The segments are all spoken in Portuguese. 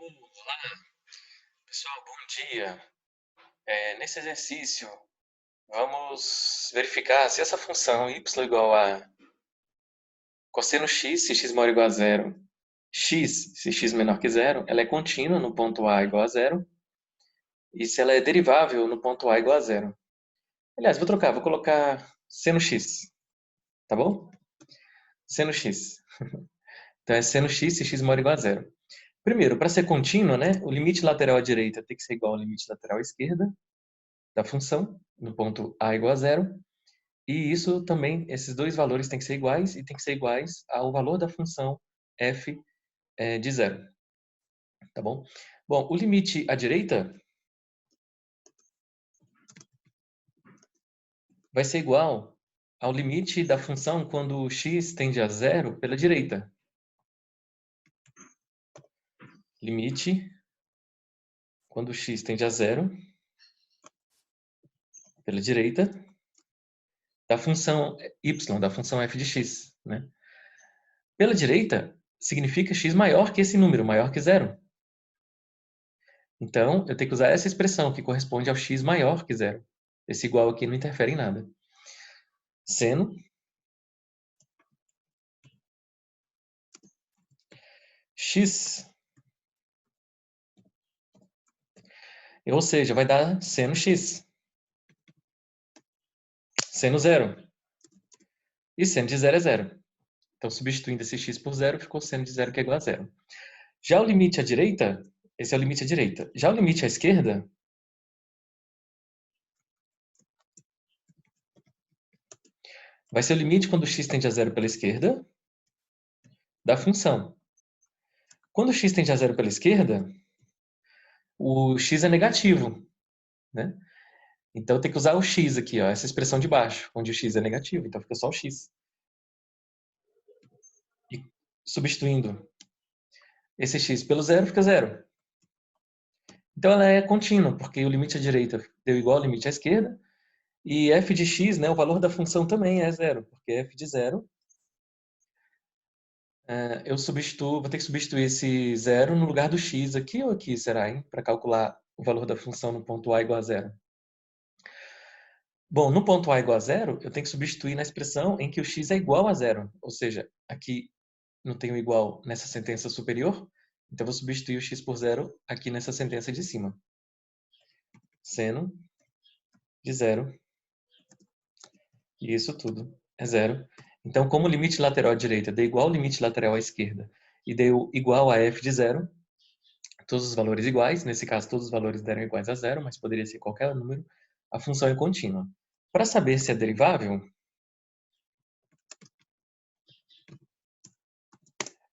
Olá, pessoal, bom dia. Nesse exercício, vamos verificar se essa função y igual a cosseno x, se x maior ou igual a zero, x, se x menor que zero, ela é contínua no ponto A igual a zero, e se ela é derivável no ponto A igual a zero. Aliás, vou colocar seno x, tá bom? Seno x. Então é seno x se x maior ou igual a zero. Primeiro, para ser contínua, né, o limite lateral à direita tem que ser igual ao limite lateral à esquerda da função, no ponto A igual a zero. E isso também, esses dois valores têm que ser iguais e têm que ser iguais ao valor da função f de zero, tá bom? Bom, o limite à direita vai ser igual ao limite da função quando x tende a zero pela direita. Limite quando x tende a zero pela direita da função y, da função f de x, né? Pela direita significa x maior que esse número, maior que zero. Então, eu tenho que usar essa expressão que corresponde ao x maior que zero. Esse igual aqui não interfere em nada. Seno x, ou seja, vai dar seno x, seno zero. E seno de zero é zero. Então, substituindo esse x por zero, ficou seno de zero que é igual a zero. Já o limite à direita, esse é o limite à direita. Já o limite à esquerda, vai ser o limite quando x tende a zero pela esquerda da função. Quando x tende a zero pela esquerda, o x é negativo, né? Então, tem que usar o x aqui, ó, essa expressão de baixo, onde o x é negativo. Então, fica só o x. E substituindo esse x pelo zero, fica zero. Então, ela é contínua, porque o limite à direita deu igual ao limite à esquerda. E f de x, né, o valor da função também é zero, porque f de zero, vou ter que substituir esse zero no lugar do x aqui ou aqui, será, hein? Para calcular o valor da função no ponto A igual a zero. Bom, no ponto A igual a zero, eu tenho que substituir na expressão em que o x é igual a zero. Ou seja, aqui não tem o igual nessa sentença superior, então eu vou substituir o x por zero aqui nessa sentença de cima. Seno de zero, e isso tudo é zero. Então, como o limite lateral à direita deu igual ao limite lateral à esquerda e deu igual a f de zero, todos os valores iguais, nesse caso todos os valores deram iguais a zero, mas poderia ser qualquer número, a função é contínua. Para saber se é derivável,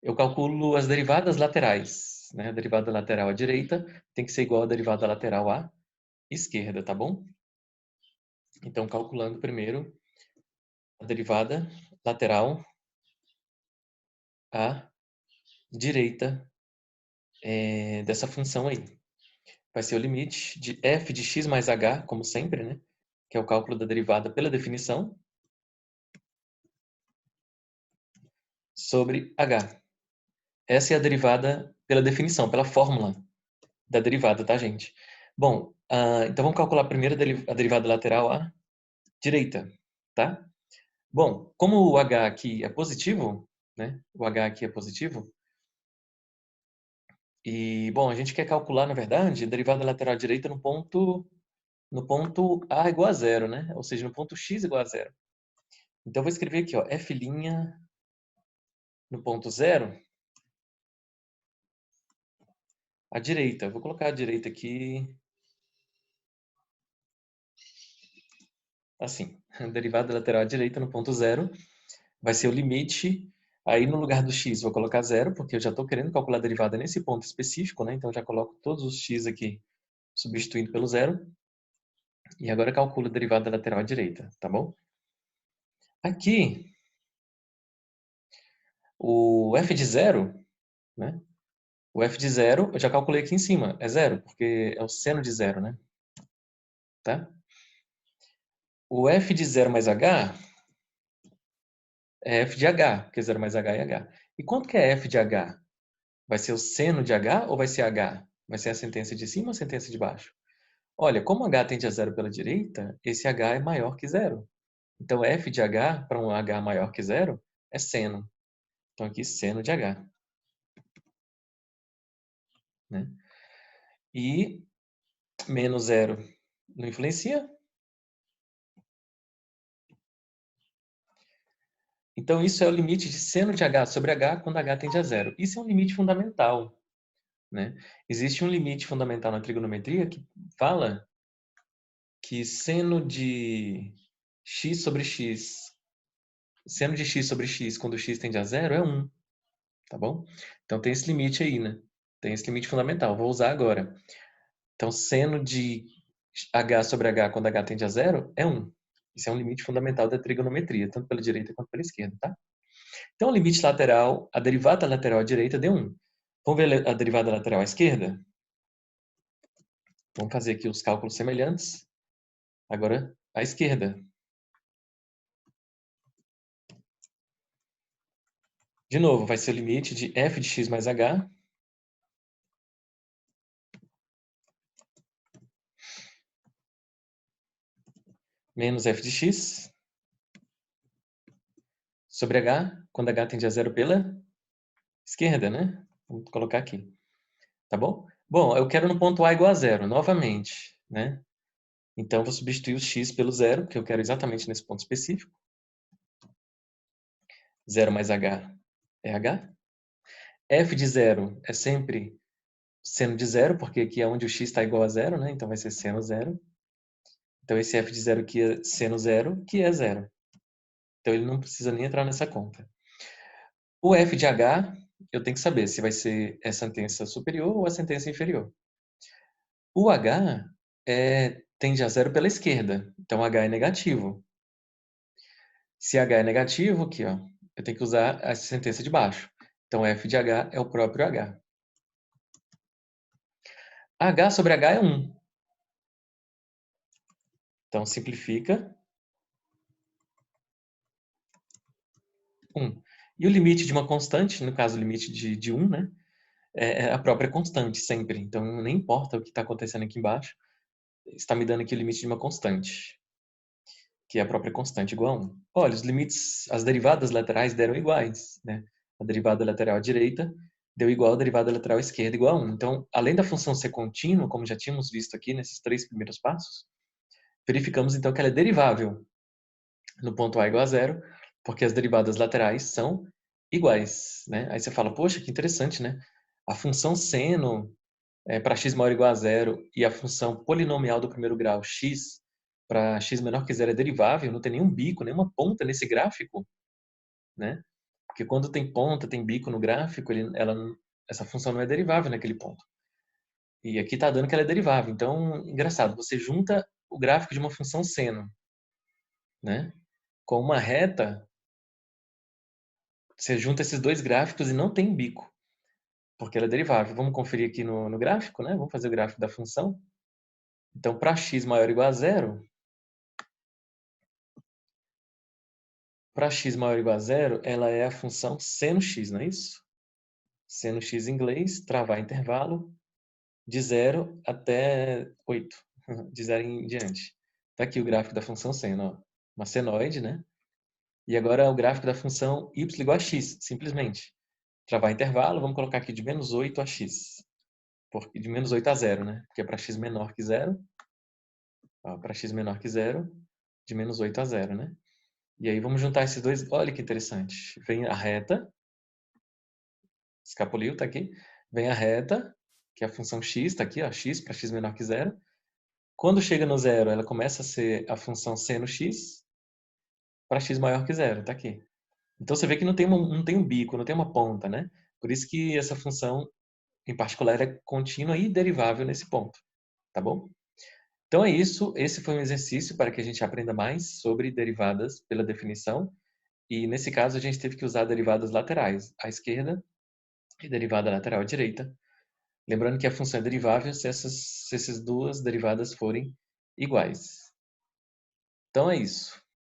eu calculo as derivadas laterais, né? A derivada lateral à direita tem que ser igual à derivada lateral à esquerda, tá bom? Então, calculando primeiro a derivada lateral à direita dessa função aí. Vai ser o limite de f de x mais h, como sempre, né? Que é o cálculo da derivada pela definição, sobre h. Essa é a derivada pela definição, pela fórmula da derivada, tá, gente? Bom, então vamos calcular primeiro a derivada lateral à direita, tá? Bom, como o h aqui é positivo, né? O h aqui é positivo. E, bom, a gente quer calcular, na verdade, a derivada lateral à direita no ponto A igual a zero, né? Ou seja, no ponto x igual a zero. Então, eu vou escrever aqui, ó, f' no ponto zero, à direita. Vou colocar a direita aqui, assim. A derivada lateral à direita no ponto zero vai ser o limite. Aí, no lugar do x, vou colocar zero, porque eu já estou querendo calcular a derivada nesse ponto específico, né? Então, já coloco todos os x aqui, substituindo pelo zero. E agora calculo a derivada lateral à direita, tá bom? Aqui, o f de zero, né? O f de zero, eu já calculei aqui em cima, é zero, porque é o seno de zero, né? Tá? O f de zero mais h é f de h, porque zero mais h é h. E quanto que é f de h? Vai ser o seno de h ou vai ser h? Vai ser a sentença de cima ou a sentença de baixo? Olha, como h tende a zero pela direita, esse h é maior que zero. Então, f de h, para um h maior que zero, é seno. Então, aqui, seno de h. Né? E menos zero não influencia. Então, isso é o limite de seno de h sobre h quando h tende a zero. Isso é um limite fundamental. Né? Existe um limite fundamental na trigonometria que fala que seno de x sobre x, seno de x sobre x quando x tende a zero é 1. Tá bom? Então, tem esse limite aí, né? Tem esse limite fundamental. Vou usar agora. Então, seno de h sobre h quando h tende a zero é 1. Isso é um limite fundamental da trigonometria, tanto pela direita quanto pela esquerda, tá? Então, o limite lateral, a derivada lateral à direita deu 1. Vamos ver a derivada lateral à esquerda? Vamos fazer aqui os cálculos semelhantes. Agora, à esquerda. De novo, vai ser o limite de f de x mais h menos f de x sobre h, quando h tende a zero pela esquerda, né? Vamos colocar aqui. Tá bom? Bom, eu quero no ponto A igual a zero, novamente, né? Então, eu vou substituir o x pelo zero, que eu quero exatamente nesse ponto específico. 0 mais h é h. F de zero é sempre seno de zero, porque aqui é onde o x está igual a zero, né? Então, vai ser seno zero. Então, esse f de zero aqui é seno zero, que é zero. Então, ele não precisa nem entrar nessa conta. O f de h, eu tenho que saber se vai ser a sentença superior ou a sentença inferior. O h tende a zero pela esquerda, então h é negativo. Se h é negativo, aqui, ó, eu tenho que usar a sentença de baixo. Então, f de h é o próprio h. H sobre h é 1. Então, simplifica. 1. E o limite de uma constante, no caso o limite de 1, né, é a própria constante sempre. Então, nem importa o que está acontecendo aqui embaixo, está me dando aqui o limite de uma constante, que é a própria constante igual a 1. Olha, os limites, as derivadas laterais deram iguais. Né? A derivada lateral à direita deu igual à derivada lateral à esquerda igual a 1. Então, além da função ser contínua, como já tínhamos visto aqui nesses 3 primeiros passos, verificamos então que ela é derivável no ponto A igual a zero, porque as derivadas laterais são iguais. Né? Aí você fala, poxa, que interessante, né? A função seno para x maior ou igual a zero e a função polinomial do primeiro grau x para x menor que zero é derivável, não tem nenhum bico, nenhuma ponta nesse gráfico, né? Porque quando tem ponta, tem bico no gráfico, essa função não é derivável naquele ponto. E aqui está dando que ela é derivável. Então, engraçado, você junta o gráfico de uma função seno, né? Com uma reta, você junta esses dois gráficos e não tem bico, porque ela é derivável. Vamos conferir aqui no gráfico, né? Vamos fazer o gráfico da função. Então, para x maior ou igual a zero, para x maior ou igual a zero, ela é a função seno x, não é isso? Seno x em inglês, travar intervalo, de 0 até 8, de 0 em diante. Está aqui o gráfico da função seno, ó. Uma senoide, né? E agora o gráfico da função y igual a x, simplesmente. Travar intervalo, vamos colocar aqui de menos 8 a x. Porque de menos 8 a 0, né? Porque é para x menor que 0. Para x menor que 0, de menos 8 a 0, né? E aí vamos juntar esses dois. Olha que interessante. Vem a reta, escapolio está aqui. Vem a reta, que é a função x, está aqui, ó, x para x menor que 0. Quando chega no zero, ela começa a ser a função seno x para x maior que 0, está aqui. Então você vê que não tem um bico, não tem uma ponta, né? Por isso que essa função, em particular, é contínua e derivável nesse ponto, tá bom? Então é isso, esse foi um exercício para que a gente aprenda mais sobre derivadas pela definição. E nesse caso a gente teve que usar derivadas laterais, à esquerda e derivada lateral à direita. Lembrando que a função é derivável se essas duas derivadas forem iguais. Então é isso.